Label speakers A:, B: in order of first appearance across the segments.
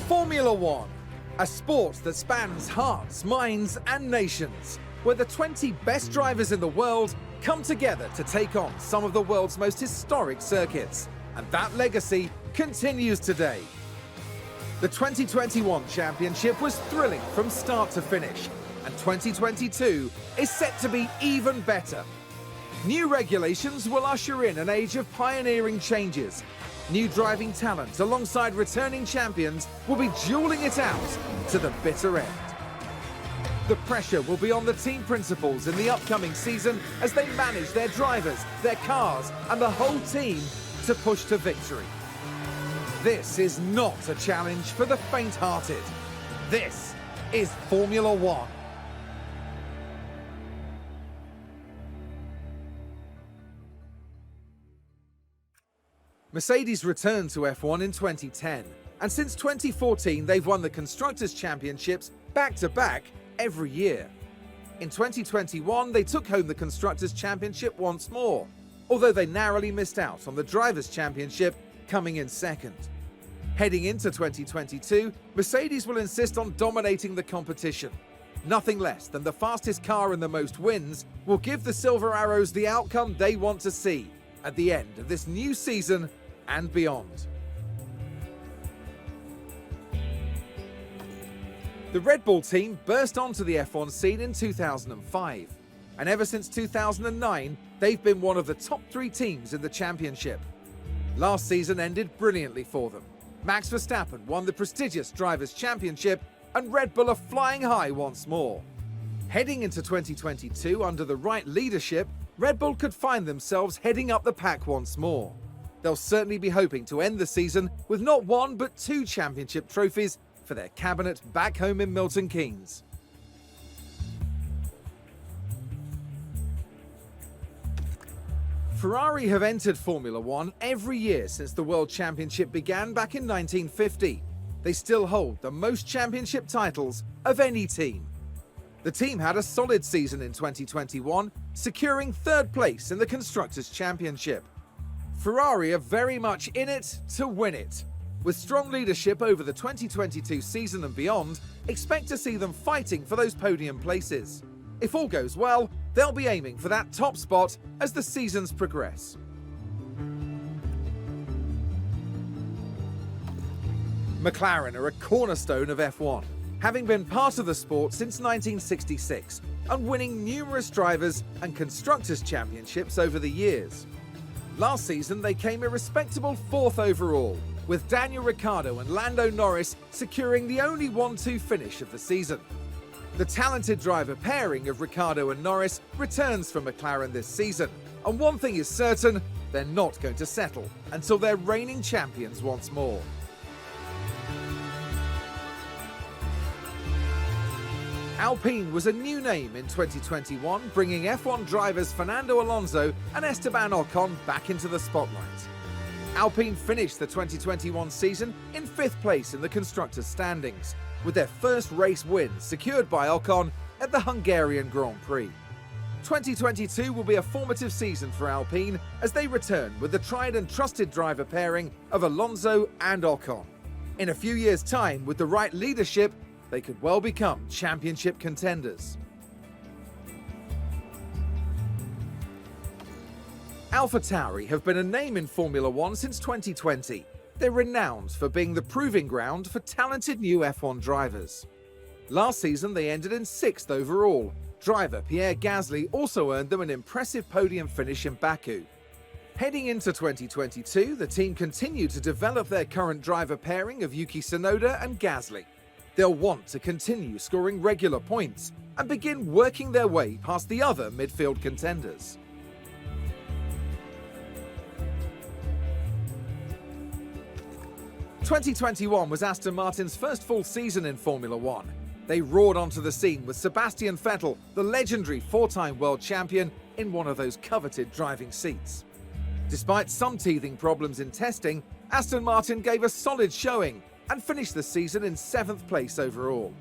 A: Formula One, a sport that spans hearts, minds and nations, where the 20 best drivers in the world come together to take on some of the world's most historic circuits. And that legacy continues today. The 2021 championship was thrilling from start to finish, and 2022 is set to be even better. New regulations will usher in an age of pioneering changes. New driving talent alongside returning champions will be dueling it out to the bitter end. The pressure will be on the team principals in the upcoming season as they manage their drivers, their cars, and the whole team to push to victory. This is not a challenge for the faint-hearted. This is Formula One. Mercedes returned to F1 in 2010, and since 2014 they've won the Constructors' Championships back-to-back every year. In 2021 they took home the Constructors' Championship once more, although they narrowly missed out on the Drivers' Championship, coming in second. Heading into 2022, Mercedes will insist on dominating the competition. Nothing less than the fastest car and the most wins will give the Silver Arrows the outcome they want to see at the end of this new season and beyond. The Red Bull team burst onto the F1 scene in 2005, and ever since 2009, they've been one of the top 3 teams in the championship. Last season ended brilliantly for them. Max Verstappen won the prestigious Drivers' Championship, and Red Bull are flying high once more. Heading into 2022 under the right leadership, Red Bull could find themselves heading up the pack once more. They'll certainly be hoping to end the season with not 1 but 2 championship trophies for their cabinet back home in Milton Keynes. Ferrari have entered Formula One every year since the World Championship began back in 1950. They still hold the most championship titles of any team. The team had a solid season in 2021, securing 3rd place in the Constructors' Championship. Ferrari are very much in it to win it. With strong leadership over the 2022 season and beyond, expect to see them fighting for those podium places. If all goes well, they'll be aiming for that top spot as the seasons progress. McLaren are a cornerstone of F1, having been part of the sport since 1966 and winning numerous drivers and constructors' championships over the years. Last season they came a respectable 4th overall, with Daniel Ricciardo and Lando Norris securing the only 1-2 finish of the season. The talented driver pairing of Ricciardo and Norris returns for McLaren this season, and one thing is certain, they're not going to settle until they're reigning champions once more. Alpine was a new name in 2021, bringing F1 drivers Fernando Alonso and Esteban Ocon back into the spotlight. Alpine finished the 2021 season in 5th place in the Constructors' standings, with their first race win secured by Ocon at the Hungarian Grand Prix. 2022 will be a formative season for Alpine as they return with the tried and trusted driver pairing of Alonso and Ocon. In a few years' time, with the right leadership, they could well become championship contenders. Alpha Tauri have been a name in Formula One since 2020. They're renowned for being the proving ground for talented new F1 drivers. Last season they ended in 6th overall. Driver Pierre Gasly also earned them an impressive podium finish in Baku. Heading into 2022, the team continued to develop their current driver pairing of Yuki Tsunoda and Gasly. They'll want to continue scoring regular points and begin working their way past the other midfield contenders. "2021 was Aston Martin's first full season in Formula One. They roared onto the scene with Sebastian Vettel, the legendary 4-time world champion, in one of those coveted driving seats. Despite some teething problems in testing, Aston Martin gave a solid showing and finished the season in 7th place overall.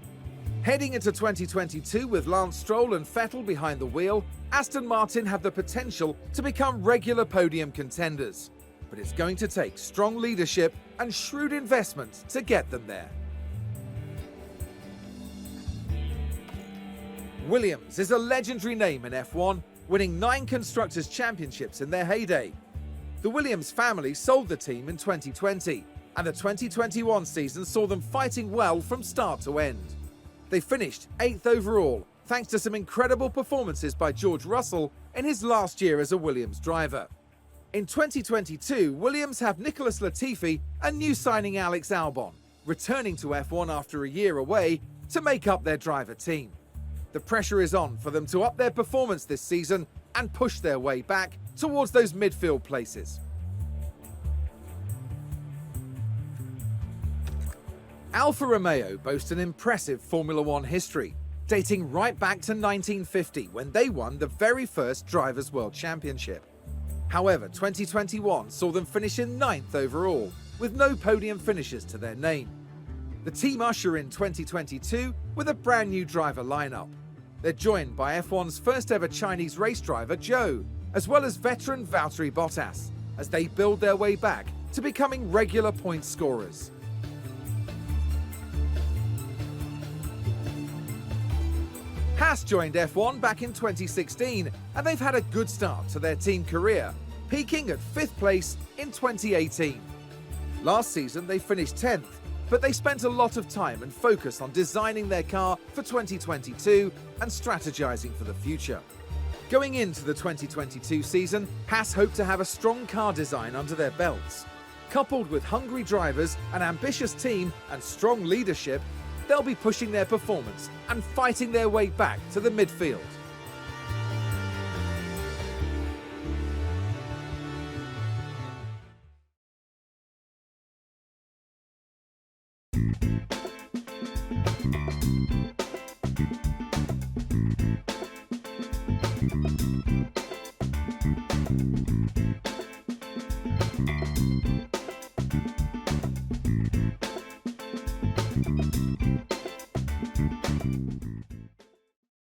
A: Heading into 2022 with Lance Stroll and Vettel behind the wheel, Aston Martin have the potential to become regular podium contenders. But it's going to take strong leadership and shrewd investment to get them there. Williams is a legendary name in F1, winning 9 Constructors' Championships in their heyday. The Williams family sold the team in 2020, and the 2021 season saw them fighting well from start to end. They finished 8th overall, thanks to some incredible performances by George Russell in his last year as a Williams driver. In 2022, Williams have Nicholas Latifi and new signing Alex Albon, returning to F1 after a year away to make up their driver team. The pressure is on for them to up their performance this season and push their way back towards those midfield places. Alfa Romeo boast an impressive Formula One history, dating right back to 1950 when they won the very first Drivers' World Championship. However, 2021 saw them finish in 9th overall, with no podium finishes to their name. The team usher in 2022 with a brand new driver lineup. They're joined by F1's first ever Chinese race driver Zhou, as well as veteran Valtteri Bottas, as they build their way back to becoming regular point scorers. Haas joined F1 back in 2016, and they've had a good start to their team career, peaking at 5th place in 2018. Last season they finished 10th, but they spent a lot of time and focus on designing their car for 2022 and strategizing for the future. Going into the 2022 season, Haas hope to have a strong car design under their belts. Coupled with hungry drivers, an ambitious team, and strong leadership, they'll be pushing their performance and fighting their way back to the midfield.